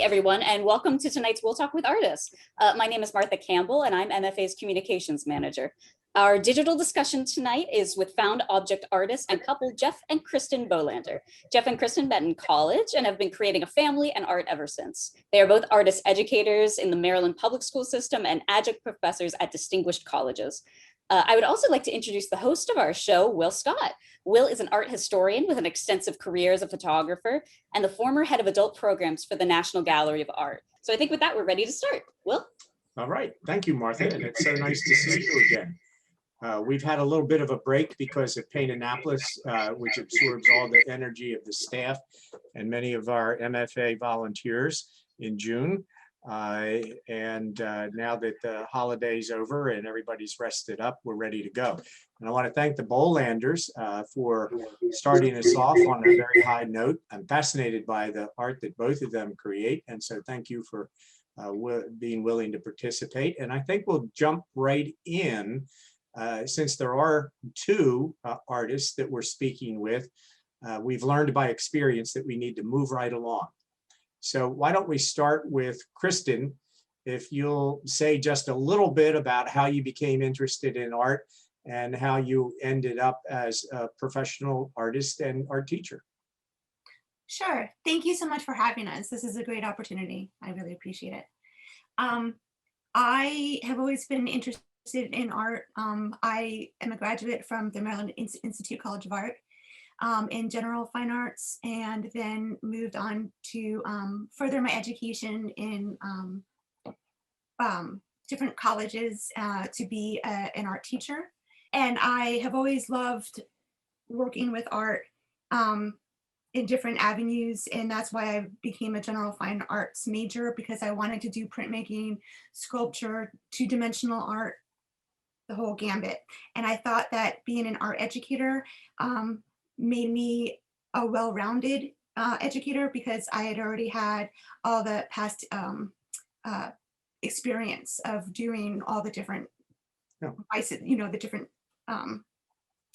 everyone, and welcome to tonight's We'll Talk with Artists. My name is Martha Campbell, and I'm MFA's Communications Manager. Our digital discussion tonight is with found object artist and couple Jeff and Kristin Bohlander. Jeff and Kristin met in college and have been creating a family and art ever since. They are both artist educators in the Maryland public school system and adjunct professors at distinguished colleges. I would also like to introduce the host of our show, Wil Scott. Wil is an art historian with an extensive career as a photographer and the former head of adult programs for the National Gallery of Art. So I think with that, we're ready to start. Wil? All right. Thank you, Martha. And it's so nice to see you again. We've had a little bit of a break because of Pain Annapolis, which absorbs all the energy of the staff and many of our MFA volunteers in June. Now that the holiday's over and everybody's rested up, we're ready to go. And I want to thank the Bohlanders for starting us off on a very high note. I'm fascinated by the art that both of them create. And so thank you for being willing to participate. And I think we'll jump right in since there are two artists that we're speaking with. We've learned by experience that we need to move right along. So why don't we start with Kristin, if you'll say just a little bit about how you became interested in art and how you ended up as a professional artist and art teacher. Sure. Thank you so much for having us. This is a great opportunity. I really appreciate it. I have always been interested in art. I am a graduate from the Maryland Institute College of Art in general fine arts, and then moved on to further my education in different colleges to be an art teacher. And I have always loved working with art in different avenues, and that's why I became a general fine arts major, because I wanted to do printmaking, sculpture, two-dimensional art, the whole gambit. And I thought that being an art educator made me a well-rounded educator, because I had already had all the past experience of doing all the different, the different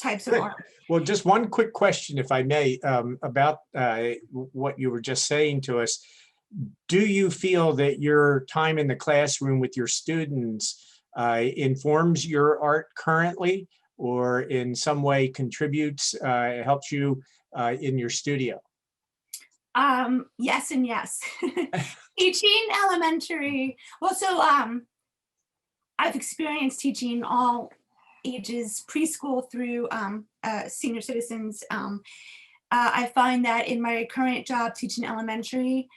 types of art. Well, just one quick question, if I may, about what you were just saying to us. Do you feel that your time in the classroom with your students informs your art currently, or in some way contributes, helps you in your studio? Yes and yes. Teaching elementary. Well, so I've experienced teaching all ages, preschool through senior citizens. I find that in my current job teaching elementary,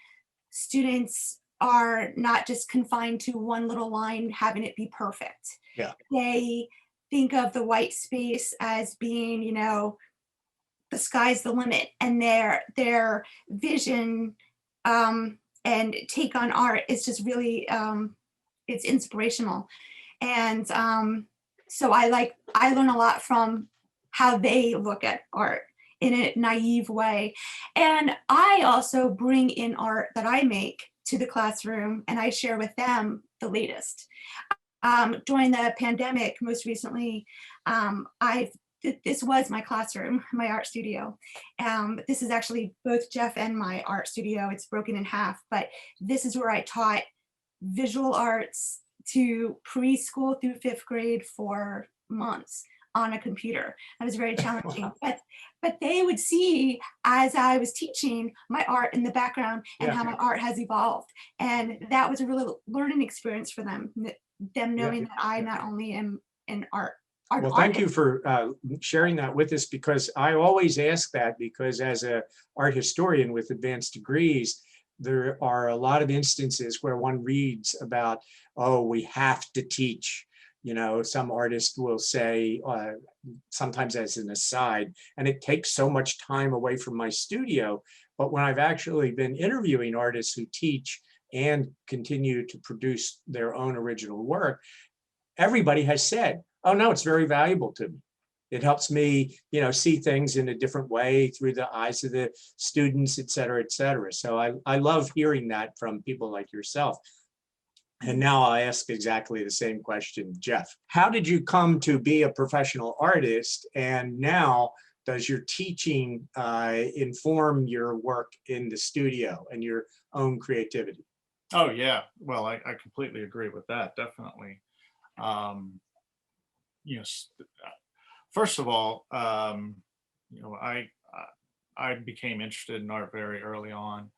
students are not just confined to one little line, having it be perfect. Yeah. They think of the white space as being, the sky's the limit, and their vision and take on art is just really, it's inspirational. And so I learn a lot from how they look at art in a naive way. And I also bring in art that I make to the classroom, and I share with them the latest. During the pandemic, most recently, this was my classroom, my art studio. This is actually both Jeff and my art studio. It's broken in half, but this is where I taught visual arts to preschool through 5th grade for months on a computer. That was very challenging, but they would see as I was teaching my art in the background and how my art has evolved. And that was a real learning experience for them knowing that I not only am an art. Well, thank you for sharing that with us, because I always ask that, because as an art historian with advanced degrees, there are a lot of instances where one reads about, oh, we have to teach. Some artist will say, sometimes as an aside, and it takes so much time away from my studio. But when I've actually been interviewing artists who teach and continue to produce their own original work, everybody has said, oh no, it's very valuable to me. It helps me, see things in a different way through the eyes of the students, et cetera, et cetera. So I love hearing that from people like yourself. And now I ask exactly the same question, Jeff. How did you come to be a professional artist? And now does your teaching inform your work in the studio and your own creativity. Oh, yeah. Well, I completely agree with that. Definitely. You know, first of all, you know, I became interested in art very early on.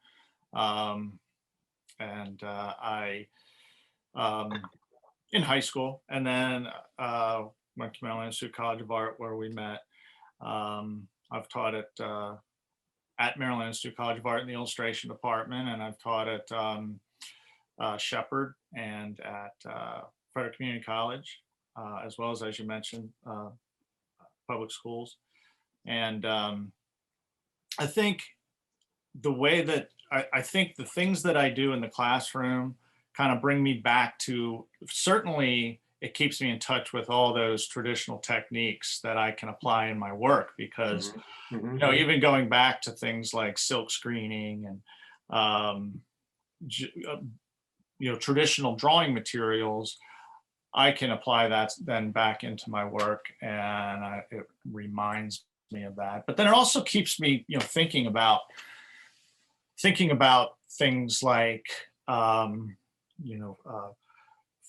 And I in high school, and then went to Maryland Institute College of Art, where we met. I've taught at Maryland Institute College of Art in the illustration department, and I've taught at Shepherd and at Frederick Community College, as well as you mentioned, public schools. And I think the way that I think the things that I do in the classroom kind of bring me back to, certainly it keeps me in touch with all those traditional techniques that I can apply in my work, because you know, even going back to things like silk screening and you know, traditional drawing materials, I can apply that then back into my work, and it reminds me of that. But then it also keeps me, you know, thinking about things like you know,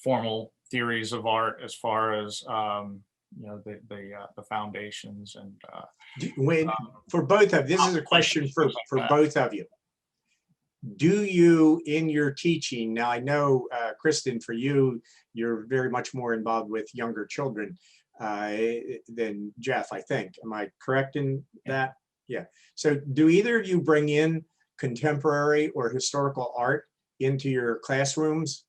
formal theories of art, as far as you know, the foundations and When, for both of, this is a question for both of you. Do you, in your teaching, now I know, Kristin, for you, you're very much more involved with younger children than Jeff, I think. Am I correct in that? Yeah. So do either of you bring in contemporary or historical art into your classrooms?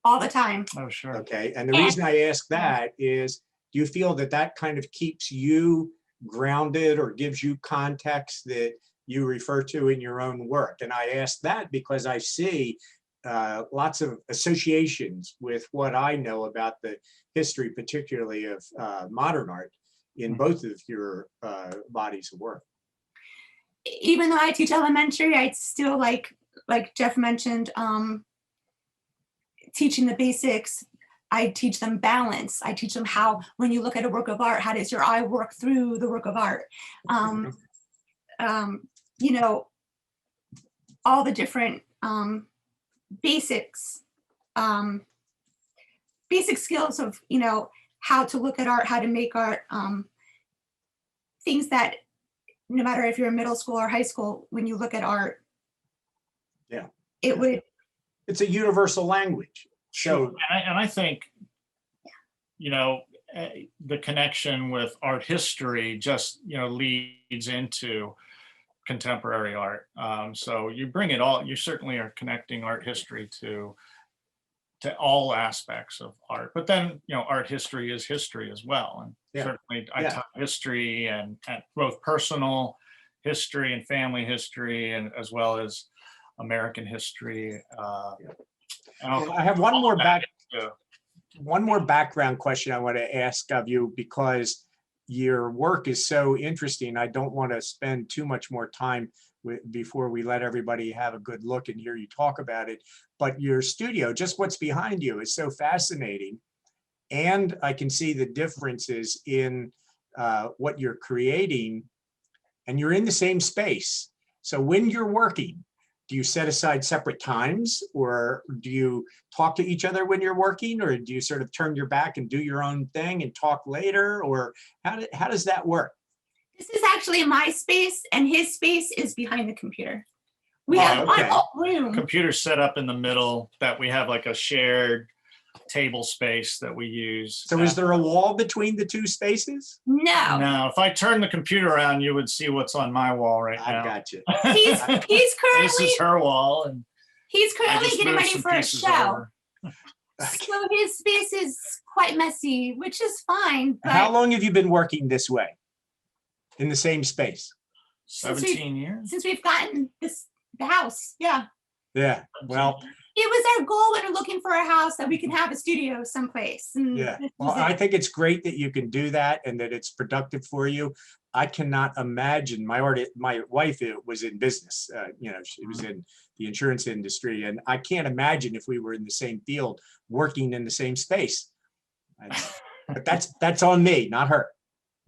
All the time. oh, sure. Okay. And the reason I ask that is, do you feel that that kind of keeps you grounded or gives you context that you refer to in your own work? And I ask that because I see lots of associations with what I know about the history, particularly of modern art, in both of your bodies of work. Even though I teach elementary, I still like Jeff mentioned, teaching the basics. I teach them balance. I teach them how, when you look at a work of art, how does your eye work through the work of art? You know, all the different basics, basic skills of, you know, how to look at art, how to make art, things that no matter if you're in middle school or high school, when you look at art, yeah, it's a universal language. So, and I think, you know, the connection with art history just, you know, leads into contemporary art. So you bring it all, you certainly are connecting art history to all aspects of art. But then, you know, art history is history as well. And certainly I taught history and both personal history and family history, and as well as American history. I have one more background question I want to ask of you, because your work is so interesting. I don't want to spend too much more time before we let everybody have a good look and hear you talk about it. But your studio, just what's behind you, is so fascinating. And I can see the differences in what you're creating, and you're in the same space. So when you're working, do you set aside separate times, or do you talk to each other when you're working, or do you sort of turn your back and do your own thing and talk later, or how does that work? This is actually my space, and his space is behind the computer. We have one whole room. Computer set up in the middle that we have like a shared table space that we use. So is there a wall between the two spaces? No. No, if I turn the computer around, you would see what's on my wall right now. I got you. He's This currently is her wall, and he's I currently just getting moved ready some for a pieces show. over. So his space is quite messy, which is fine. But How long have you been working this way, in the same space? 17 years. since we've gotten the house, yeah. Yeah, well, It was our goal when we're looking for a house that we can have a studio someplace. And yeah. this Well, was I it. think it's great that you can do that and that it's productive for you. I cannot imagine, my wife was in business, you know, she was in the insurance industry, and I can't imagine if we were in the same field, working in the same space. But that's on me, not her.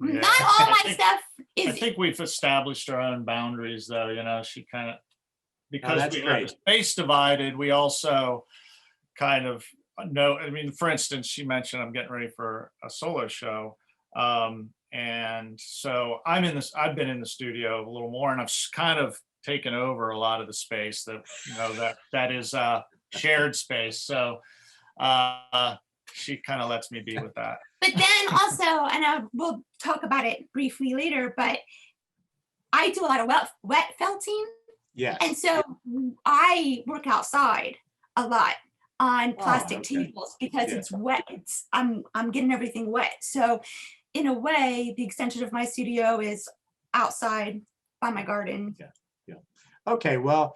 Yeah. Not all I my think- stuff I is think we've established our own boundaries, though. You know, she kind of, because that's we have great. the space divided, we also kind of know, I mean, for instance, she mentioned I'm getting ready for a solo show. And so I've been in the studio a little more, and I've kind of taken over a lot of the space that, that is shared space. So she kind of lets me be with that. But then also, and we'll talk about it briefly later, but I do a lot of wet felting. Yes. And so I work outside a lot on plastic okay. tables because Yeah. it's wet. I'm getting everything wet. So in a way, the extension of my studio is outside by my garden. Yeah. Okay, well,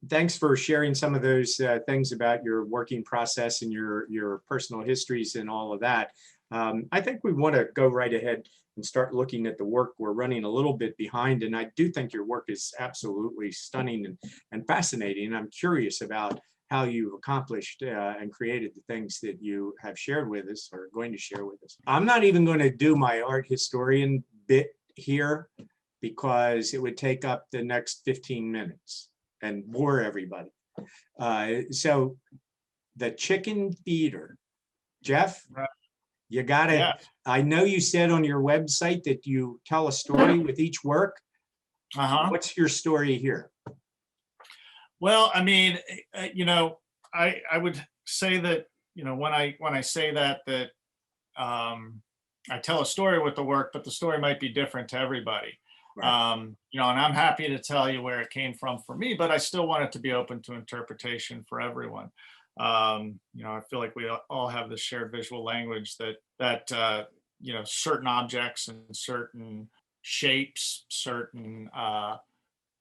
thanks for sharing some of those things about your working process and your personal histories and all of that. I think we want to go right ahead and start looking at the work. We're running a little bit behind, and I do think your work is absolutely stunning and fascinating. And I'm curious about how you've accomplished and created the things that you have shared with us or are going to share with us. I'm not even going to do my art historian bit here because it would take up the next 15 minutes and bore everybody. So the chicken feeder, Jeff, you got it. Yeah. I know you said on your website that you tell a story with each work. What's your story here? Well, I mean, I would say that, when I say that I tell a story with the work, but the story might be different to everybody. Right. And I'm happy to tell you where it came from for me, but I still want it to be open to interpretation for everyone. I feel like we all have this shared visual language that certain objects and certain shapes, certain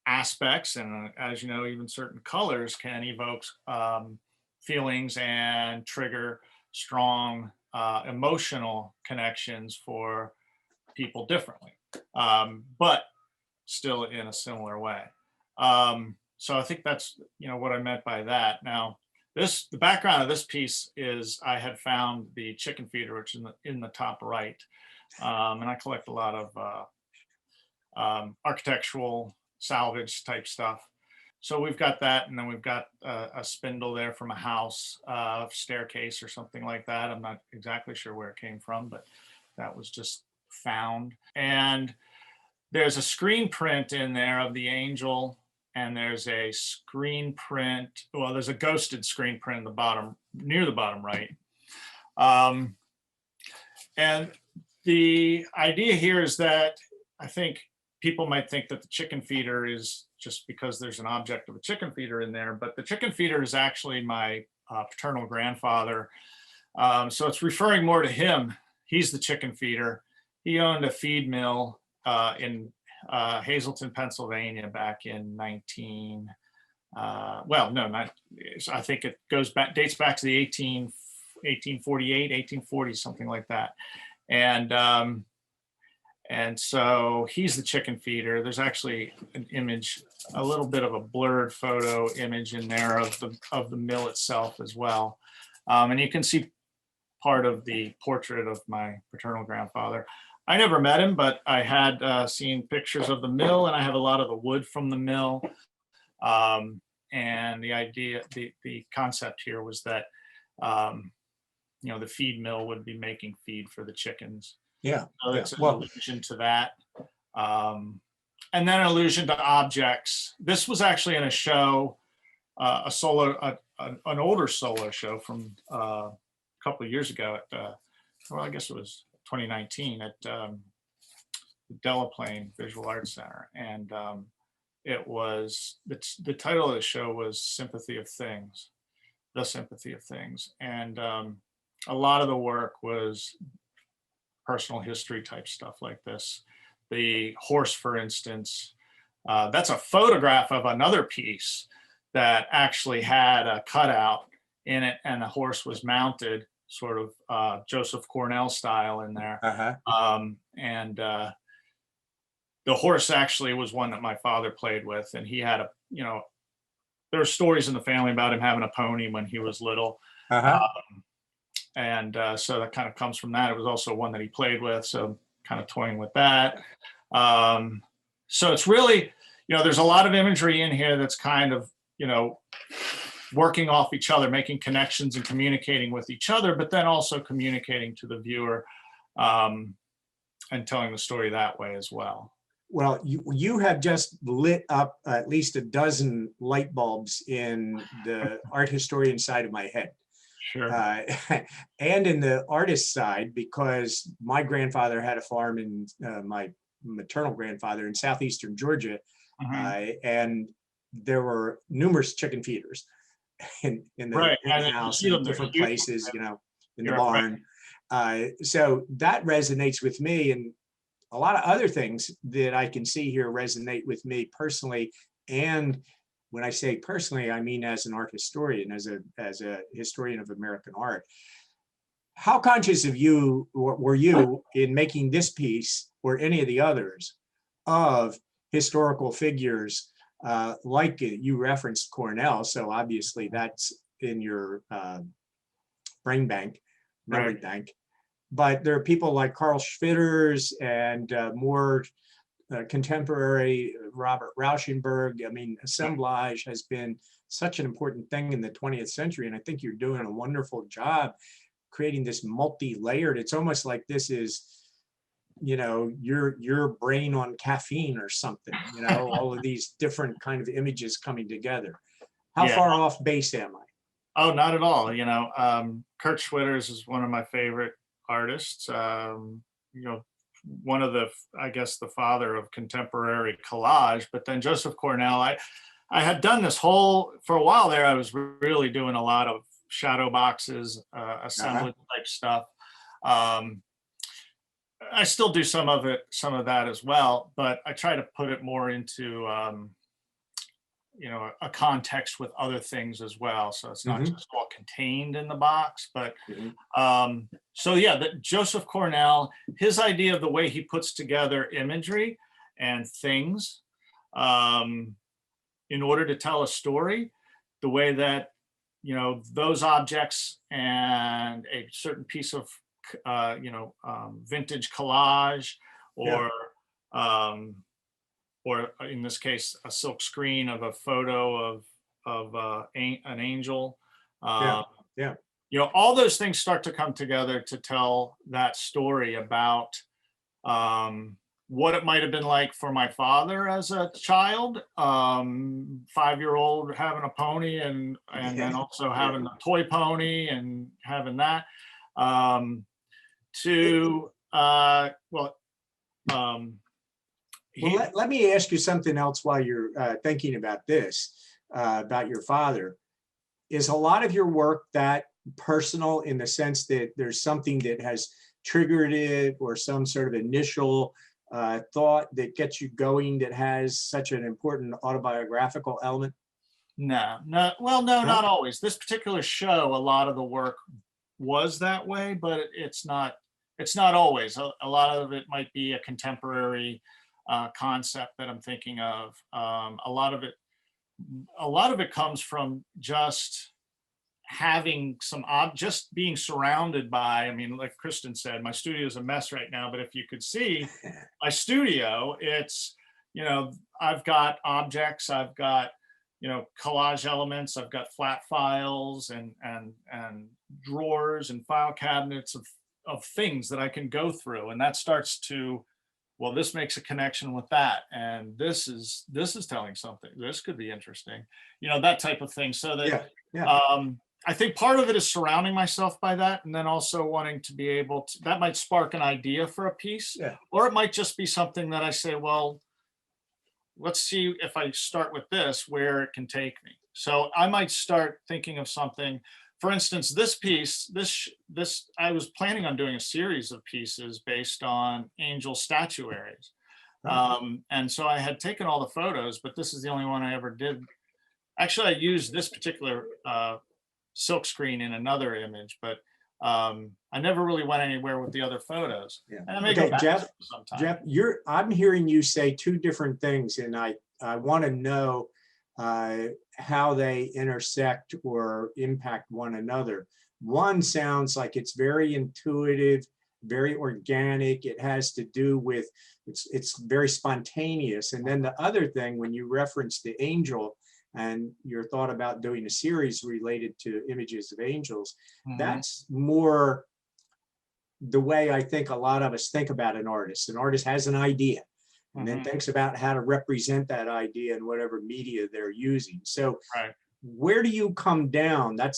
aspects, and as you know, even certain colors can evoke feelings and trigger strong emotional connections for people differently, but still in a similar way. So I think that's what I meant by that. Now, the background of this piece is I had found the chicken feeder, which is in the top right, and I collect a lot of architectural salvage type stuff. So we've got that, and then we've got a spindle there from a house, staircase or something like that. I'm not exactly sure where it came from, but that was just found. And there's a screen print in there of the angel, and there's a screen print. Well, there's a ghosted screen print in the bottom, near the bottom right. And the idea here is that I think people might think that the chicken feeder is just because there's an object of a chicken feeder in there, but the chicken feeder is actually my paternal grandfather. So it's referring more to him. He's the chicken feeder. He owned a feed mill in Hazleton, Pennsylvania back in I think it dates back to the 1848, 1840, something like that. And so he's the chicken feeder. There's actually an image, a little bit of a blurred photo image in there of the mill itself as well. And you can see part of the portrait of my paternal grandfather. I never met him, but I had seen pictures of the mill, and I have a lot of the wood from the mill. And the idea, the concept here was that, the feed mill would be making feed for the chickens. Yeah. So it's an allusion to that. And then an allusion to objects. This was actually in a show, an older solo show from a couple of years ago at, I guess it was 2019 at the Delaplane Visual Arts Center. And it was, the title of the show was Sympathy of Things, The Sympathy of Things. And a lot of the work was personal history type stuff like this. The horse, for instance, that's a photograph of another piece that actually had a cutout in it, and the horse was mounted sort of Joseph Cornell style in there. And the horse actually was one that my father played with, and he had there are stories in the family about him having a pony when he was little. And so that kind of comes from that. It was also one that he played with, so kind of toying with that. So it's really, there's a lot of imagery in here that's kind of, working off each other, making connections and communicating with each other, but then also communicating to the viewer and telling the story that way as well. Well, you have just lit up at least a dozen light bulbs in the art historian side of my head. Sure. And in the artist side, because my grandfather had a farm in my maternal grandfather in southeastern Georgia, and there were numerous chicken feeders in the house and different places, in the barn. So that resonates with me, and a lot of other things that I can see here resonate with me personally. And when I say personally, I mean as an art historian, as a historian of American art. How conscious of you were you in making this piece or any of the others of historical figures like you referenced Cornell, so obviously that's in your brain bank, memory bank. But there are people like Carl Schwitters and more contemporary Robert Rauschenberg. I mean, assemblage has been such an important thing in the 20th century, and I think you're doing a wonderful job creating this multi-layered. It's almost like this is, your brain on caffeine or something. All of these different kind of images coming together. How far off base am I? Oh, not at all. Kurt Schwitters is one of my favorite artists. One of the, I guess, the father of contemporary collage. But then Joseph Cornell, I had done this for a while there. I was really doing a lot of shadow boxes, assemblage type stuff. I still do some of that as well, but I try to put it more into a context with other things as well. So it's not just all contained in the box, but so yeah, that Joseph Cornell, his idea of the way he puts together imagery and things in order to tell a story, the way that, those objects and a certain piece of, vintage collage or in this case, a silk screen of a photo of an angel. All those things start to come together to tell that story about what it might have been like for my father as a child, 5-year-old having a pony and then also having a toy pony and having that, let me ask you something else while you're thinking about this, about your father. Is a lot of your work that personal in the sense that there's something that has triggered it or some sort of initial thought that gets you going that has such an important autobiographical element? No, not always. This particular show, a lot of the work was that way, but it's not always. A lot of it might be a contemporary concept that I'm thinking of. A lot of it comes from just having just being surrounded by, I mean, like Kristin said, my studio is a mess right now, but if you could see my studio, it's, I've got objects, I've got, collage elements, I've got flat files and drawers and file cabinets of things that I can go through. And that starts to, well, this makes a connection with that. And this is telling something. This could be interesting, that type of thing. So that, I think part of it is surrounding myself by that, and then also wanting to be able to, that might spark an idea for a piece, or it might just be something that I say, well, let's see if I start with this, where it can take me. So I might start thinking of something. For instance, this piece, I was planning on doing a series of pieces based on angel statuaries. And so I had taken all the photos, but this is the only one I ever did. Actually, I used this particular silk screen in another image, but I never really went anywhere with the other photos. And I may go back to it sometime. Jeff, I'm hearing you say two different things, and I want to know how they intersect or impact one another. One sounds like it's very intuitive, very organic. It has to do with, it's very spontaneous. And then the other thing, when you reference the angel and your thought about doing a series related to images of angels, that's more the way I think a lot of us think about an artist. An artist has an idea and then thinks about how to represent that idea in whatever media they're using. So where do you come down? That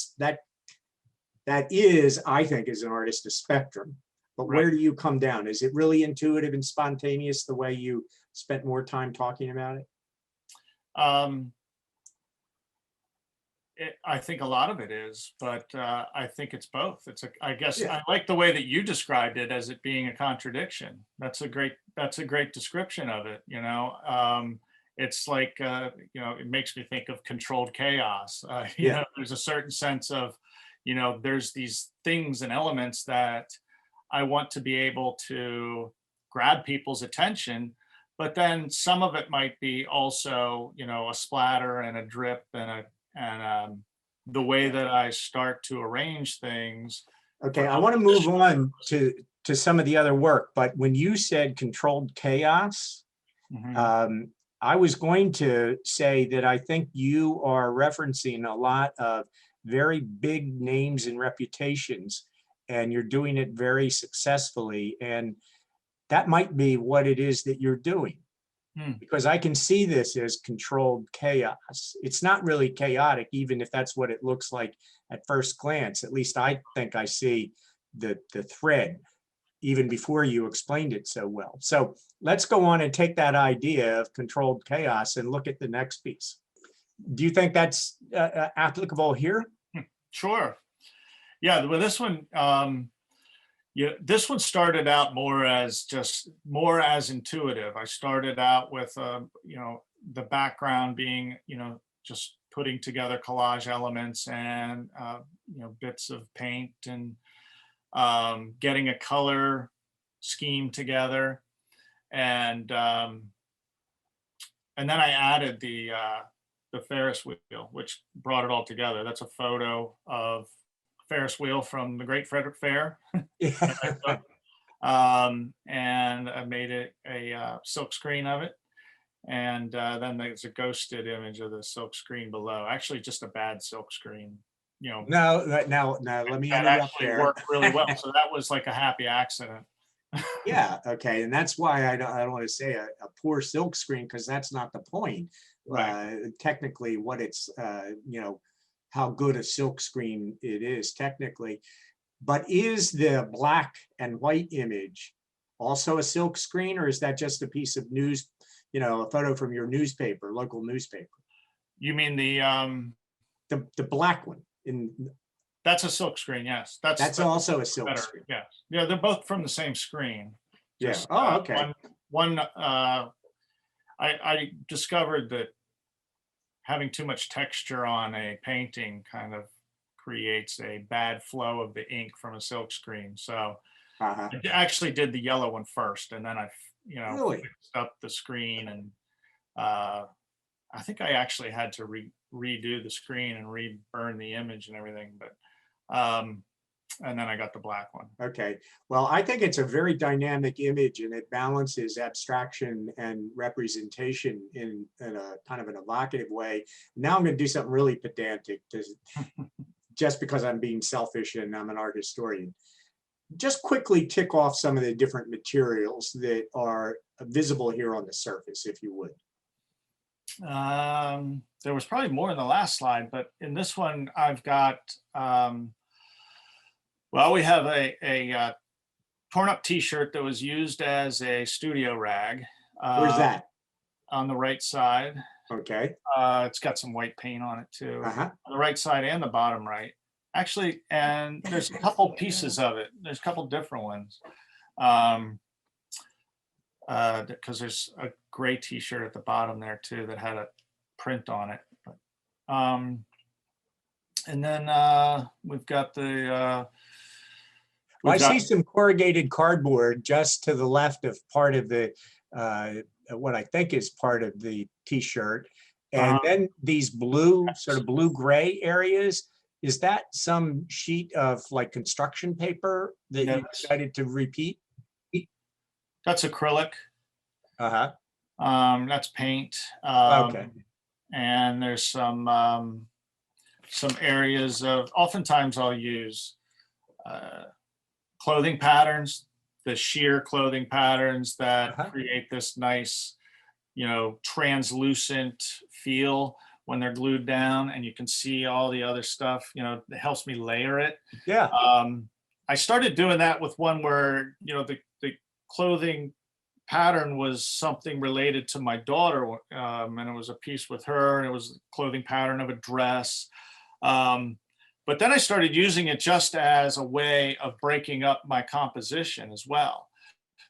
is, I think, as an artist, a spectrum. But where do you come down? Is it really intuitive and spontaneous the way you spent more time talking about it? I think a lot of it is, but I think it's both. I guess I like the way that you described it as it being a contradiction. That's a great description of it. You know, it's like, you know, it makes me think of controlled chaos. You know, there's a certain sense of, you know, there's these things and elements that I want to be able to grab people's attention, but then some of it might be also, you know, a splatter and a drip and the way that I start to arrange things. Okay, I want to move on to some of the other work, but when you said controlled chaos, I was going to say that I think you are referencing a lot of very big names and reputations, and you're doing it very successfully. And that might be what it is that you're doing. Because I can see this as controlled chaos. It's not really chaotic, even if that's what it looks like at first glance. At least I think I see the thread even before you explained it so well. So let's go on and take that idea of controlled chaos and look at the next piece. Do you think that's applicable here? Sure. Yeah, well, this one, this one started out more as intuitive. I started out with, you know, the background being, you know, just putting together collage elements and, you know, bits of paint and getting a color scheme together. And then I added the Ferris wheel, which brought it all together. That's a photo of Ferris wheel from the Great Frederick Fair. And I made it a silk screen of it. And then there's a ghosted image of the silk screen below. Actually, just a bad silk screen. You know. No, now let me that interrupt actually there. worked really well. So that was like a happy accident. Yeah. Okay. And that's why I don't want to say a poor silk screen, because that's not the point. Technically, what it's you know, how good a silk screen it is technically. But is the black and white image also a silk screen, or is that just a piece of news, you know, a photo from your newspaper, local newspaper? You mean the black one? That's a silk screen, yes. That's also a silk screen. Yes. Yeah, they're both from the same screen. Yes. Yeah. Okay. I discovered that having too much texture on a painting kind of creates a bad flow of the ink from a silk screen. So I actually did the yellow one first, and then I, you know, fixed up the screen, and I think I actually had to redo the screen and re-burn the image and everything, but and then I got the black one. Okay, well, I think it's a very dynamic image, and it balances abstraction and representation in a kind of an evocative way. Now I'm going to do something really pedantic, just because I'm being selfish and I'm an art historian. Just quickly tick off some of the different materials that are visible here on the surface, if you would. There was probably more in the last slide, but in this one I've got, well, we have a torn up t-shirt that was used as a studio rag. Where's that? On the right side. Okay. It's got some white paint on it too. On the right side and the bottom right. Actually, and there's a couple pieces of it. There's a couple different ones. Because there's a gray t-shirt at the bottom there too that had a print on it. And then we've got the I see some corrugated cardboard just to the left of part of the what I think is part of the t-shirt, and then these blue, sort of blue-gray areas. Is that some sheet of like construction paper that you Yes. decided to repeat? That's acrylic. Uh-huh. That's paint. Okay. And there's some areas of, oftentimes I'll use clothing patterns, the sheer clothing patterns that Uh-huh. create this nice, translucent feel when they're glued down, and you can see all the other stuff, it helps me layer it. Yeah. I started doing that with one where, the clothing pattern was something related to my daughter, and it was a piece with her, and it was the clothing pattern of a dress. But then I started using it just as a way of breaking up my composition as well.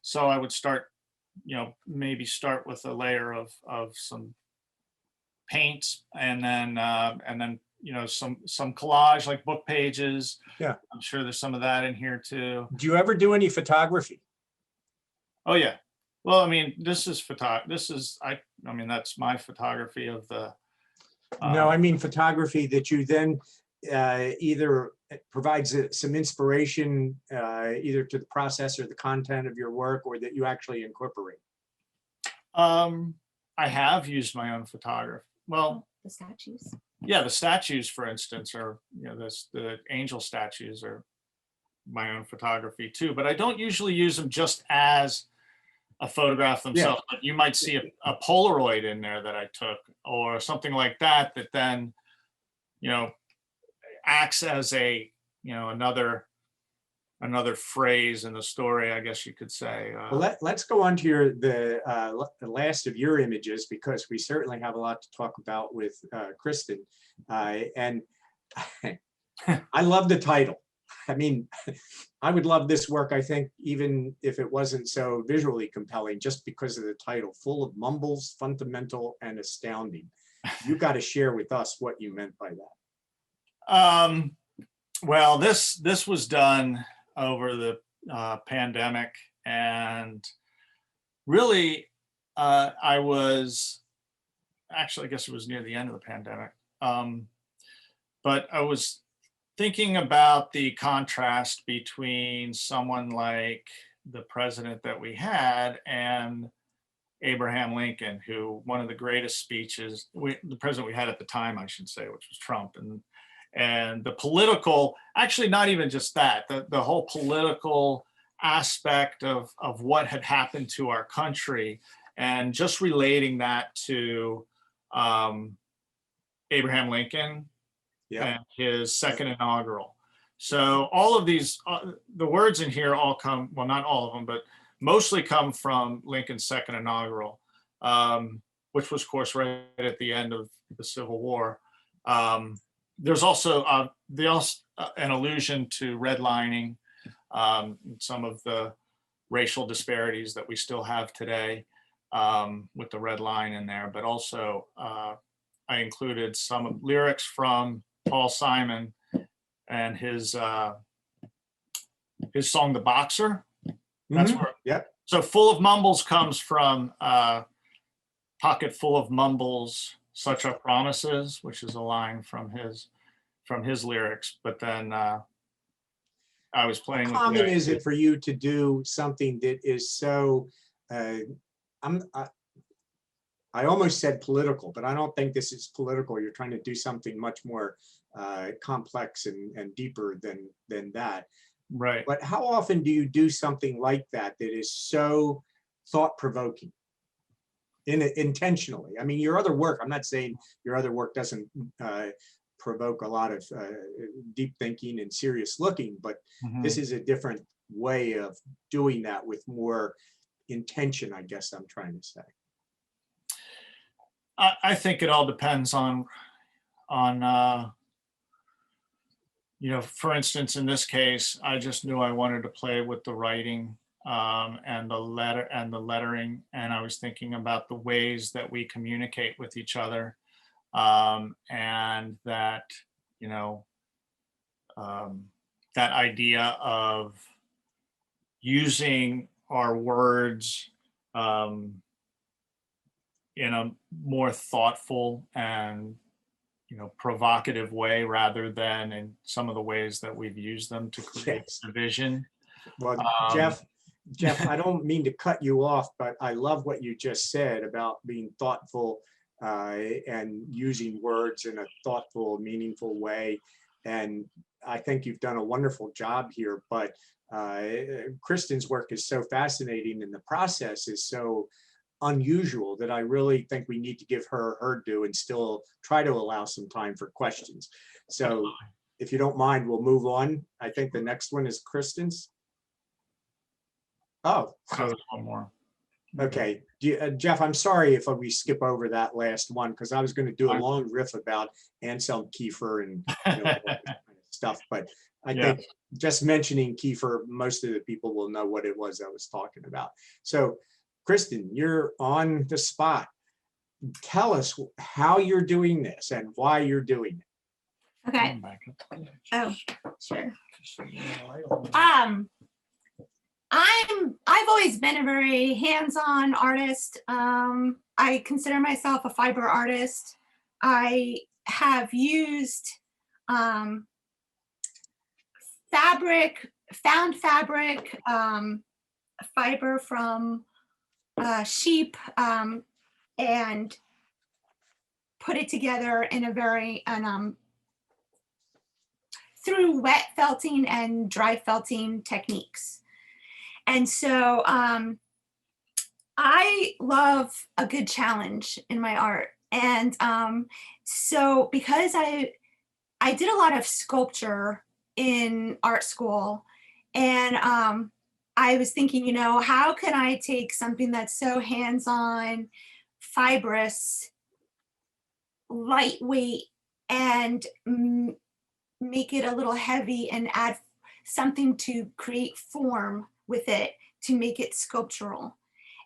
So I would start, maybe start with a layer of some paints, and then some collage, like book pages. Yeah. I'm sure there's some of that in here too. Do you ever do any photography? Oh yeah. Well, I mean, that's my photography of the. No, I mean photography that you then either provides some inspiration either to the process or the content of your work, or that you actually incorporate. I have used my own photography. Well, The statues. yeah, the statues, for instance, are, the angel statues are my own photography too, but I don't usually use them just as a photograph themselves. But you might see a Polaroid in there that I took, or something like that, that then, acts as a, another phrase in the story, I guess you could say. Well, let's go on to the last of your images, because we certainly have a lot to talk about with Kristin. And I love the title. I mean, I would love this work, I think, even if it wasn't so visually compelling, just because of the title, Full of Mumbles, Fundamental, and Astounding. You got to share with us what you meant by that. Well, this was done over the pandemic, and really, I guess it was near the end of the pandemic, but I was thinking about the contrast between someone like the president that we had and Abraham Lincoln, who one of the greatest speeches, the president we had at the time, I should say, which was Trump, and the political, actually not even just that, the whole political aspect of what had happened to our country, and just relating that to Abraham Lincoln. Yeah. And his second inaugural. So all of these, the words in here all come, well, not all of them, but mostly come from Lincoln's second inaugural, which was, of course, right at the end of the Civil War. There's also an allusion to redlining, some of the racial disparities that we still have today, with the red line in there, but also I included some lyrics from Paul Simon and his song "The Boxer." That's where. Yep. So "Full of Mumbles" comes from "Pocket full of mumbles, such are promises," which is a line from his lyrics. But then I was playing. How common is it for you to do something that is so? I almost said political, but I don't think this is political. You're trying to do something much more complex and deeper than that. Right. But how often do you do something like that that is so thought-provoking, intentionally? I mean, your other work, I'm not saying your other work doesn't provoke a lot of deep thinking and serious looking, but this is a different way of doing that with more intention, I guess I'm trying to say. I think it all depends on for instance, in this case, I just knew I wanted to play with the writing and the lettering, and I was thinking about the ways that we communicate with each other, and that that idea of using our words in a more thoughtful and provocative way rather than in some of the ways that we've used them to create Yes. division. Well, Um, Jeff, I don't mean to cut you off, but I love what you just said about being thoughtful and using words in a thoughtful, meaningful way. And I think you've done a wonderful job here, but Kristin's work is so fascinating and the process is so unusual that I really think we need to give her her due and still try to allow some time for questions. So if you don't mind, we'll move on. I think the next one is Kristin's. Oh, so there's one more. okay. Jeff, I'm sorry if we skip over that last one because I was going to do a long riff about Anselm Kiefer and all that kind of stuff, but I think just mentioning Kiefer, most of the people will know what it was I was talking about. So Kristin, you're on the spot. Tell us how you're doing this and why you're doing it. Okay. Oh, sure. I've always been a very hands-on artist. I consider myself a fiber artist. I have used found fabric, fiber from sheep, and put it together in a very through wet felting and dry felting techniques. And so I love a good challenge in my art. And so because I did a lot of sculpture in art school, and I was thinking, how can I take something that's so hands-on, fibrous, lightweight, and make it a little heavy and add something to create form with it to make it sculptural.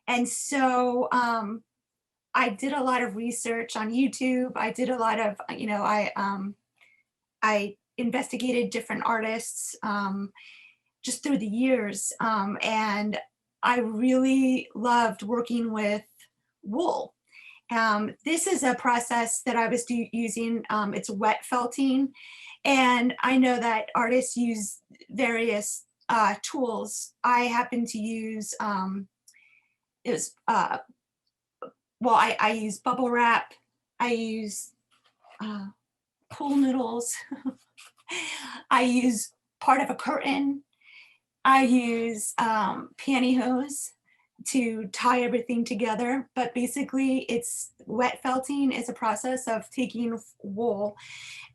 And so I did a lot of research on YouTube. I did a lot of, I investigated different artists just through the years. And I really loved working with wool. This is a process that I was using. It's wet felting. And I know that artists use various tools. I happen to use, I use bubble wrap. I use pool noodles. I use part of a curtain. I use pantyhose to tie everything together. But basically it's wet felting is a process of taking wool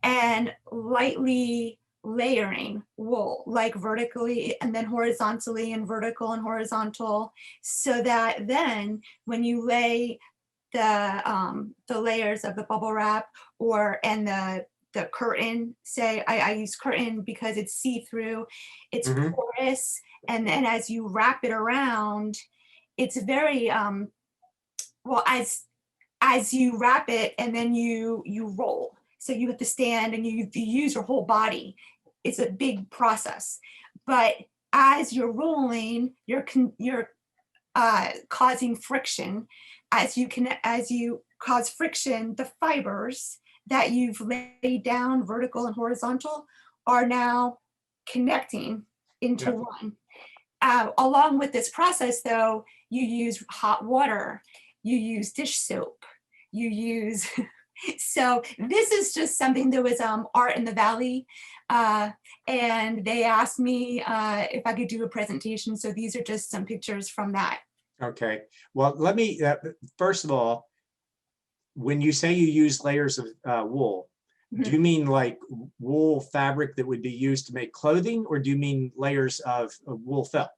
and lightly layering wool, like vertically and then horizontally, and vertical and horizontal, so that then when you lay the layers of the bubble wrap and the curtain, say I use curtain because it's see-through, it's porous, and then as you wrap it around, it's very as you wrap it and then you roll. So you have to stand and you use your whole body. It's a big process. But as you're rolling, you're causing friction. As you cause friction, the fibers that you've laid down, vertical and horizontal, are now connecting into one. Along with this process, though, you use hot water, you use dish soap, you use so this is just something that was Art in the Valley, and they asked me if I could do a presentation. So these are just some pictures from that. Okay, well, let me, first of all, when you say you use layers of wool, do you mean like wool fabric that would be used to make clothing, or do you mean layers of wool felt?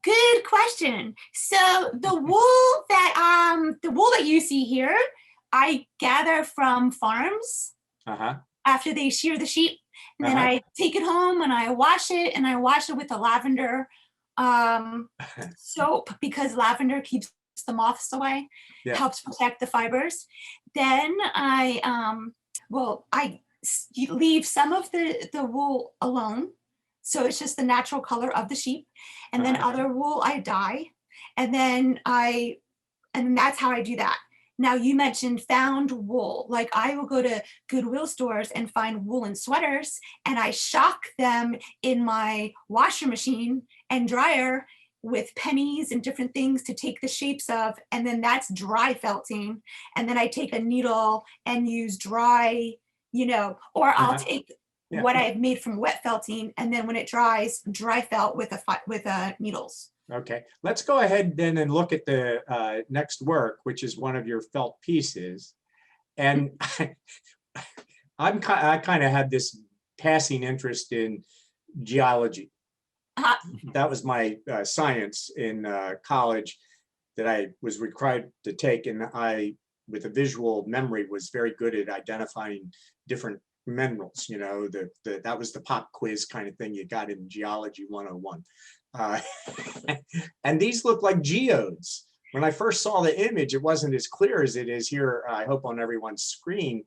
Good question. So the wool that you see here, I gather from farms after they shear the sheep. And then I take it home and I wash it, and I wash it with a lavender soap, because lavender keeps the moths away, helps protect the fibers. Then I leave some of the wool alone. So it's just the natural color of the sheep. And then other wool I dye. And then that's how I do that. Now you mentioned found wool. Like I will go to Goodwill stores and find woolen sweaters and I shock them in my washer machine and dryer with pennies and different things to take the shapes of, and then that's dry felting. And then I take a needle and use dry, or I'll take Yeah. what I've made from wet felting, and then when it dries, dry felt with needles. Okay, let's go ahead then and look at the next work, which is one of your felt pieces. And I kind of had this passing interest in geology. That was my science in college that I was required to take. And I, with a visual memory, was very good at identifying different minerals. That was the pop quiz kind of thing you got in Geology 101. And these look like geodes. When I first saw the image, it wasn't as clear as it is here, I hope, on everyone's screen.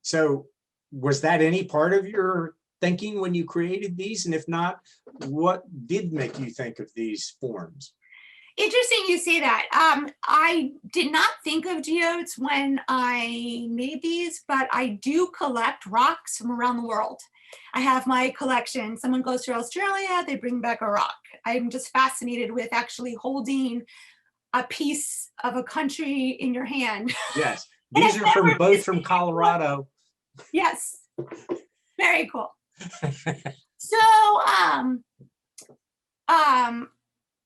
So was that any part of your thinking when you created these? And if not, what did make you think of these forms? Interesting you say that. I did not think of geodes when I made these, but I do collect rocks from around the world. I have my collection. Someone goes to Australia, they bring back a rock. I'm just fascinated with actually holding a piece of a country in your hand. Yes, these are both from Colorado. Yes, very cool. So,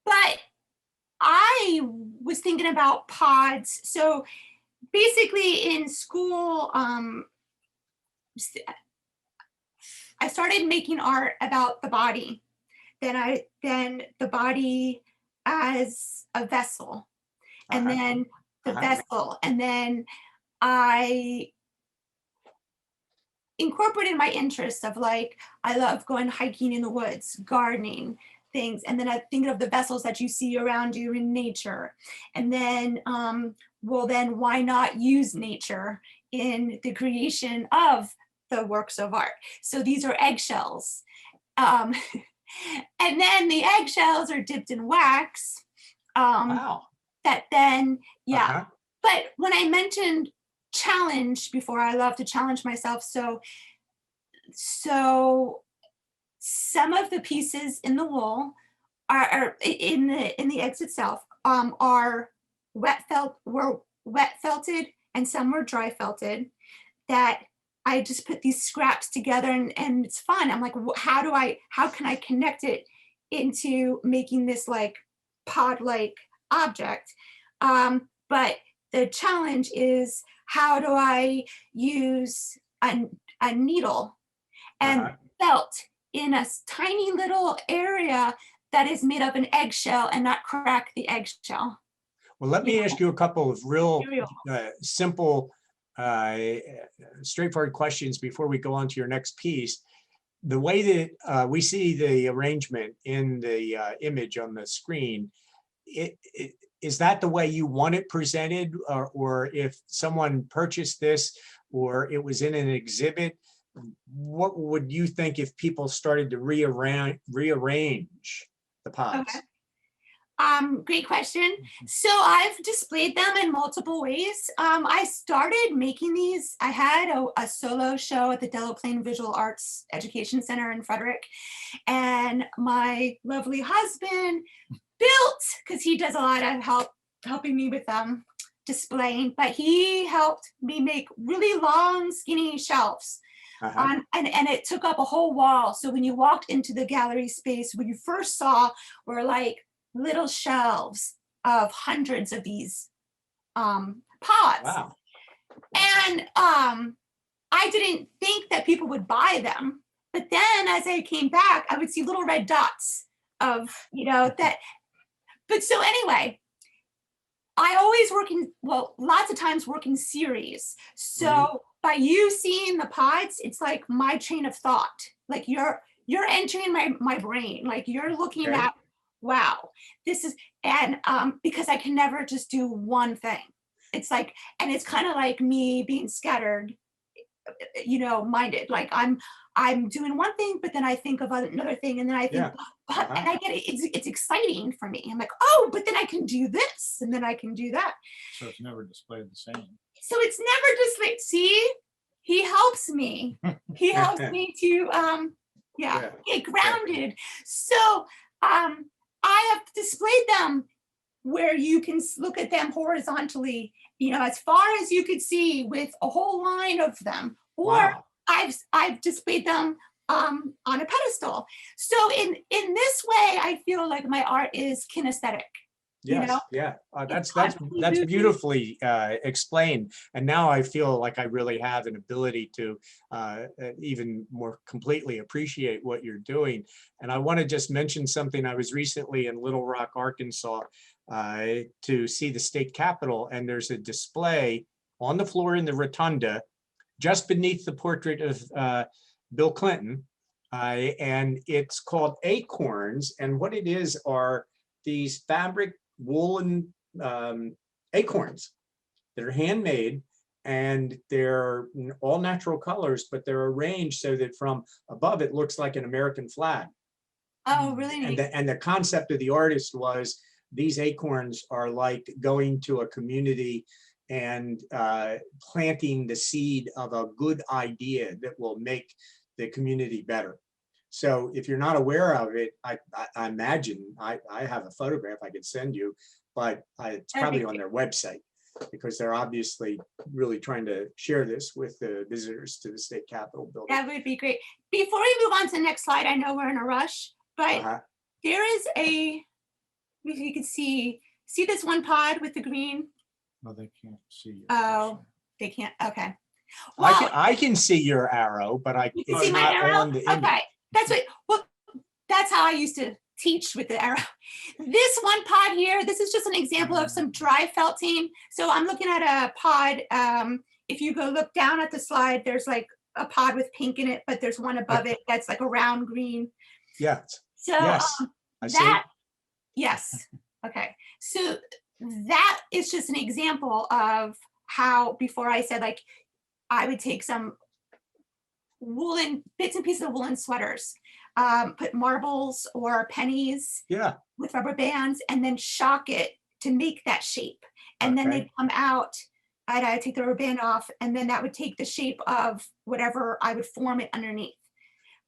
but I was thinking about pods. So basically in school, I started making art about the body. Then the body as a vessel, and then the vessel, and then I incorporated my interests of like, I love going hiking in the woods, gardening, things. And then I think of the vessels that you see around you in nature. And then, then why not use nature in the creation of the works of art? So these are eggshells. And then the eggshells are dipped in wax. Wow. That then, yeah. But when I mentioned challenge before, I love to challenge myself. So some of the pieces in the wool are in the eggs itself were wet felted, and some were dry felted. That I just put these scraps together, and it's fun. I'm like, how can I connect it into making this like pod-like object? But the challenge is, how do I use a needle and felt in a tiny little area that is made of an eggshell and not crack the eggshell? Well, let me ask you a couple of real simple, straightforward questions before we go on to your next piece. The way that we see the arrangement in the image on the screen, is that the way you want it presented? Or if someone purchased this or it was in an exhibit, what would you think if people started to rearrange the pods? Okay. Great question. So I've displayed them in multiple ways. I started making these. I had a solo show at the Delaplane Visual Arts Education Center in Frederick, and my lovely husband built, because he does a lot of helping me with displaying, but he helped me make really long, skinny shelves. And it took up a whole wall. So when you walked into the gallery space, what you first saw were like little shelves of hundreds of these pods. Wow. And I didn't think that people would buy them. But then as I came back, I would see little red dots of, that. But so anyway, I always lots of times work in series. So by you seeing the pods, it's like my train of thought. Like you're entering my brain. Like you're looking at, wow, this is, and because I can never just do one thing. It's like, and it's kind of like me being scattered minded. Like I'm doing one thing, but then I think of another thing, and then I think, Yeah. but and I get it. It's exciting for me. I'm like, oh, but then I can do this, and then I can do that. So it's never displayed the same. So it's never just like, see, he helps me. He helps me to get grounded. So I have displayed them where you can look at them horizontally, as far as you could see, with a whole line of them. Or Wow. I've displayed them on a pedestal. So in this way, I feel like my art is kinesthetic. Yes, yeah, It's that's moving. beautifully explained. And now I feel like I really have an ability to even more completely appreciate what you're doing. And I want to just mention something. I was recently in Little Rock, Arkansas, to see the state capitol, and there's a display on the floor in the rotunda, just beneath the portrait of Bill Clinton, and it's called Acorns. And what it is are these fabric woolen acorns that are handmade, and they're all natural colors, but they're arranged so that from above it looks like an American flag. Oh, really neat. And the concept of the artist was these acorns are like going to a community and planting the seed of a good idea that will make the community better. So if you're not aware of it, I imagine I have a photograph I could send you, but it's probably on their website, because they're obviously really trying to share this with the visitors to the state capitol building. That would be great. Before we move on to the next slide, I know we're in a rush, but there is if you can see this one pod with the green. No, they can't see you. Oh, they can't. Okay. Well, I can see your arrow, but you it's see my not arrow? on the image. Okay. That's what. Well, that's how I used to teach with the arrow. This one pod here, this is just an example of some dry felting. So I'm looking at a pod. If you go look down at the slide, there's like a pod with pink in it, but there's one above it that's like a round green. Yes. So yes. I see. that, yes. Okay. So that is just an example of how, before I said, like, I would take some woolen bits and pieces of woolen sweaters, put marbles or pennies with rubber bands, and then shock it to make that shape. And then they'd come out, I'd take the rubber band off, and then that would take the shape of whatever I would form it underneath.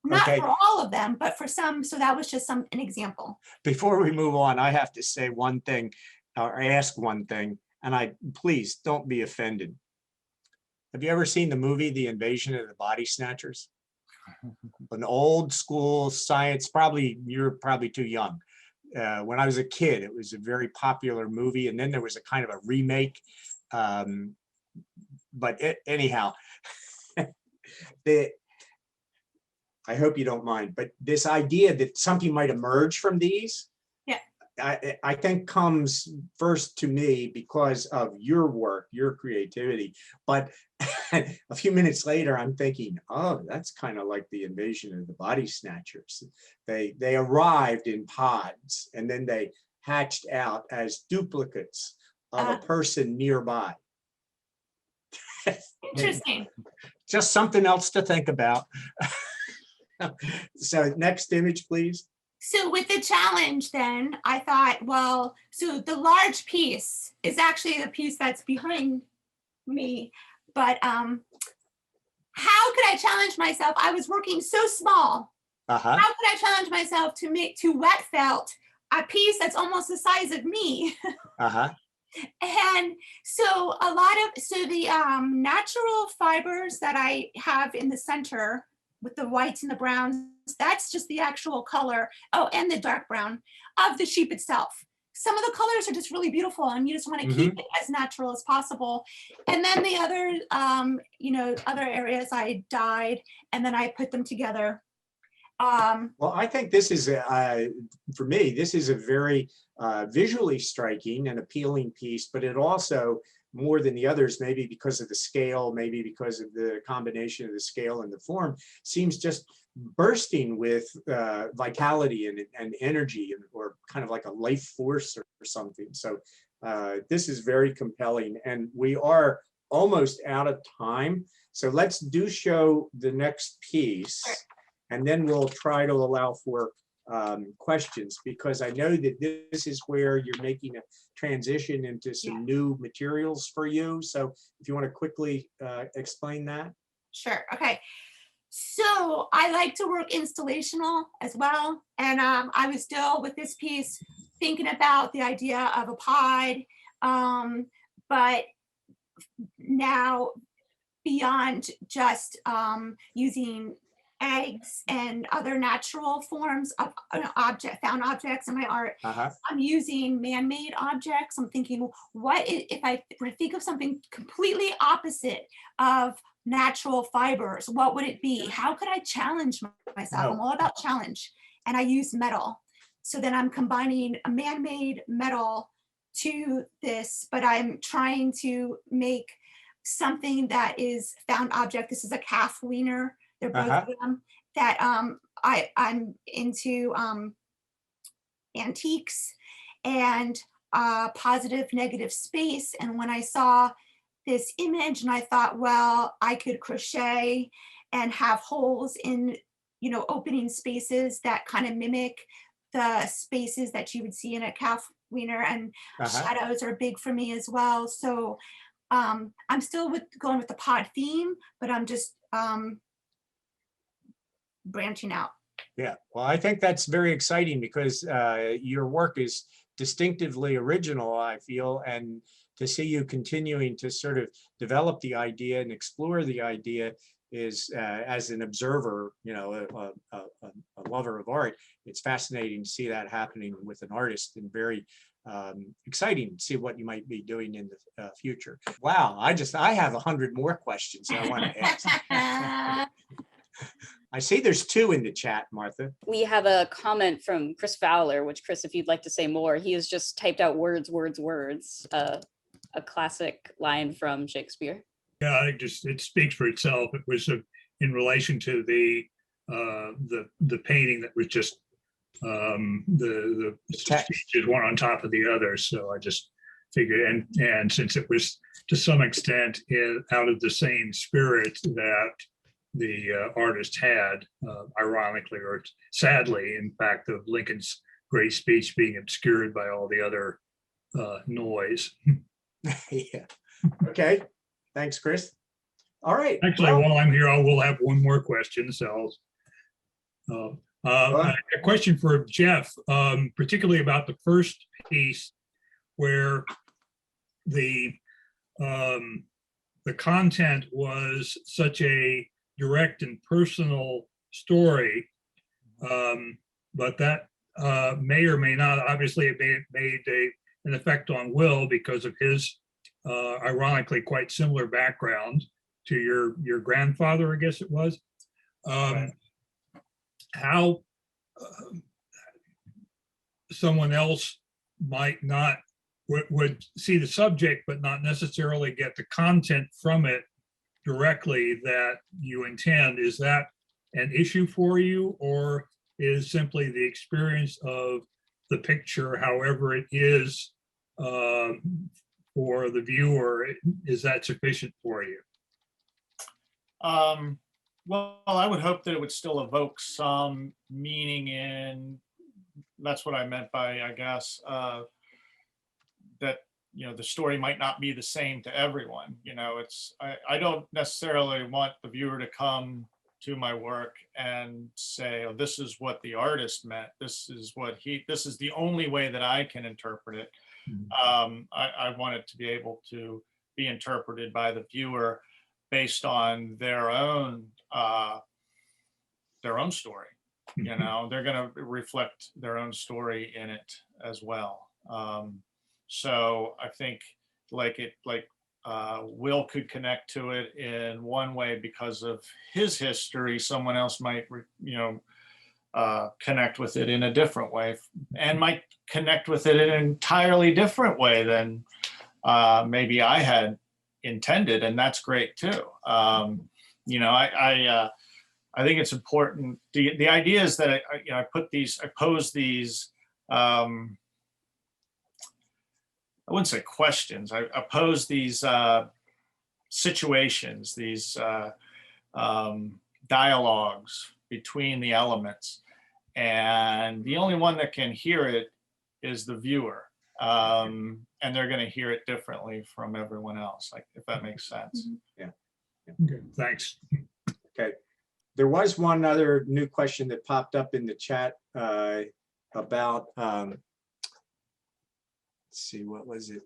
Not for all of them, but for some. So that was just an example. Before we move on, I have to say one thing, or ask one thing, and please don't be offended. Have you ever seen the movie The Invasion of the Body Snatchers? An old school science, you're probably too young. When I was a kid, it was a very popular movie, and then there was a kind of a remake. Anyhow, I hope you don't mind, but this idea that something might emerge from these, I think comes first to me because of your work, your creativity. But a few minutes later, I'm thinking, oh, that's kind of like the Invasion of the Body Snatchers. They arrived in pods, and then they hatched out as duplicates of a person nearby. Interesting. Just something else to think about. So next image, please. So with the challenge, then I thought, well, so the large piece is actually the piece that's behind me. But how could I challenge myself? I was working so small. How could I challenge myself to wet felt a piece that's almost the size of me? And so the natural fibers that I have in the center with the whites and the browns, that's just the actual color, and the dark brown of the sheep itself. Some of the colors are just really beautiful, and you just want to keep it as natural as possible. And then the other, other areas I dyed, and then I put them together. Well, I think this is, for me, this is a very visually striking and appealing piece, but it also, more than the others, maybe because of the scale, maybe because of the combination of the scale and the form, seems just bursting with vitality and energy, or kind of like a life force or something. So this is very compelling, and we are almost out of time. So let's show the next piece, and then we'll try to allow for questions, because I know that this is where you're making a transition into some new materials for you. So if you want to quickly explain that. Sure. Okay. So I like to work installational as well. And I was still with this piece thinking about the idea of a pod, but now beyond just using eggs and other natural forms of found objects in my art. I'm using man-made objects. I'm thinking, what if when I think of something completely opposite of natural fibers, what would it be? How could I challenge myself? I'm all about challenge, and I use metal. So then I'm combining a man-made metal to this, but I'm trying to make something that is found object. This is a calf wiener. They're both of them that I'm into antiques and positive, negative space. And when I saw this image, and I thought, well, I could crochet and have holes in, opening spaces that kind of mimic the spaces that you would see in a calf wiener, and shadows are big for me as well. So I'm still going with the pod theme, but I'm just branching out. Yeah, well, I think that's very exciting, because your work is distinctively original, I feel, and to see you continuing to sort of develop the idea and explore the idea is, as an observer, a lover of art, it's fascinating to see that happening with an artist, and very exciting to see what you might be doing in the future. Wow, I have 100 more questions I want to ask. I see there's 2 in the chat, Martha. We have a comment from Chris Fowler, which, Chris, if you'd like to say more, he has just typed out words, a classic line from Shakespeare. Yeah, I think it speaks for itself. It was in relation to the painting that was just the speeches one on top of the other. So I just figured, and since it was to some extent out of the same spirit that the artist had, ironically or sadly, in fact, of Lincoln's great speech being obscured by all the other noise. Yeah. Okay. Thanks, Chris. All right. Actually, while I'm here, I will have one more question. So a question for Jeff, particularly about the first piece, where the content was such a direct and personal story, but that may or may not, obviously it made an effect on Wil because of his ironically quite similar background to your grandfather, I guess it was. How someone else might not would see the subject but not necessarily get the content from it directly that you intend. Is that an issue for you, or is simply the experience of the picture, however it is for the viewer, is that sufficient for you? Well, I would hope that it would still evoke some meaning in, that's what I meant by, I guess, that, the story might not be the same to everyone. I don't necessarily want the viewer to come to my work and say, oh, this is what the artist meant. This is the only way that I can interpret it. I want it to be able to be interpreted by the viewer based on their own story. They're going to reflect their own story in it as well. So I think Wil could connect to it in one way because of his history. Someone else might, connect with it in a different way, and might connect with it in an entirely different way than maybe I had intended, and that's great too. I think it's important. The idea is that I pose these. I wouldn't say questions. I pose these situations, these dialogues between the elements. And the only one that can hear it is the viewer. And they're going to hear it differently from everyone else, like, if that makes sense. Okay, thanks. Okay. There was one other new question that popped up in the chat about, let's see, what was it?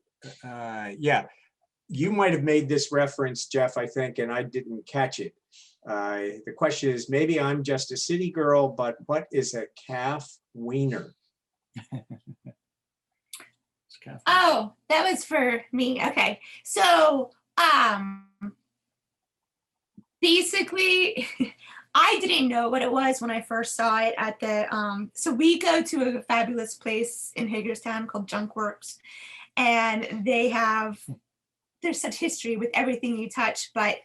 Yeah, you might have made this reference, Jeff, I think, and I didn't catch it. The question is, maybe I'm just a city girl, but what is a calf wiener? Oh, that was for me. Okay. So, basically, I didn't know what it was when I first saw it at the, so we go to a fabulous place in Hagerstown called Junk Works, and there's such history with everything you touch, but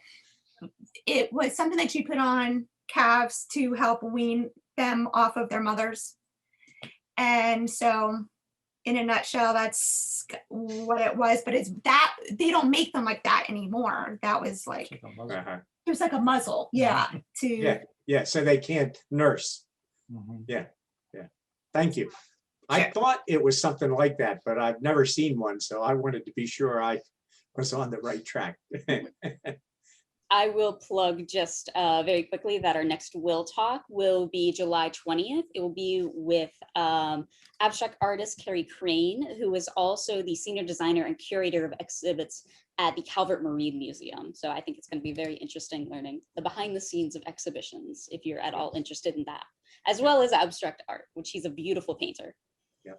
it was something that you put on calves to help wean them off of their mothers. And so, in a nutshell, that's what it was, but it's that they don't make them like that anymore. That was like, it was like a muzzle. Yeah. Yeah, so they can't nurse. Mhm. Yeah. Thank you. I thought it was something like that, but I've never seen one, so I wanted to be sure I was on the right track. I will plug just very quickly that our next Will Talk will be July 20th. It will be with abstract artist Carrie Crane, who is also the senior designer and curator of exhibits at the Calvert Marine Museum. So I think it's going to be very interesting learning the behind the scenes of exhibitions, if you're at all interested in that, as well as abstract art, which he's a beautiful painter. Yeah.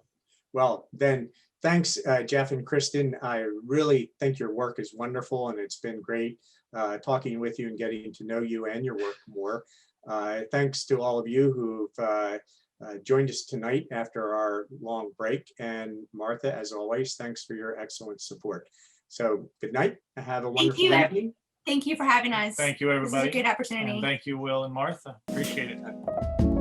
Well, then, thanks, Jeff and Kristin. I really think your work is wonderful, and it's been great talking with you and getting to know you and your work more. Thanks to all of you who've joined us tonight after our long break. And Martha, as always, thanks for your excellent support. So good night. Have a wonderful evening. Thank you for having us. Thank you, everybody. This is a good opportunity. And thank you, Will and Martha. Appreciate it.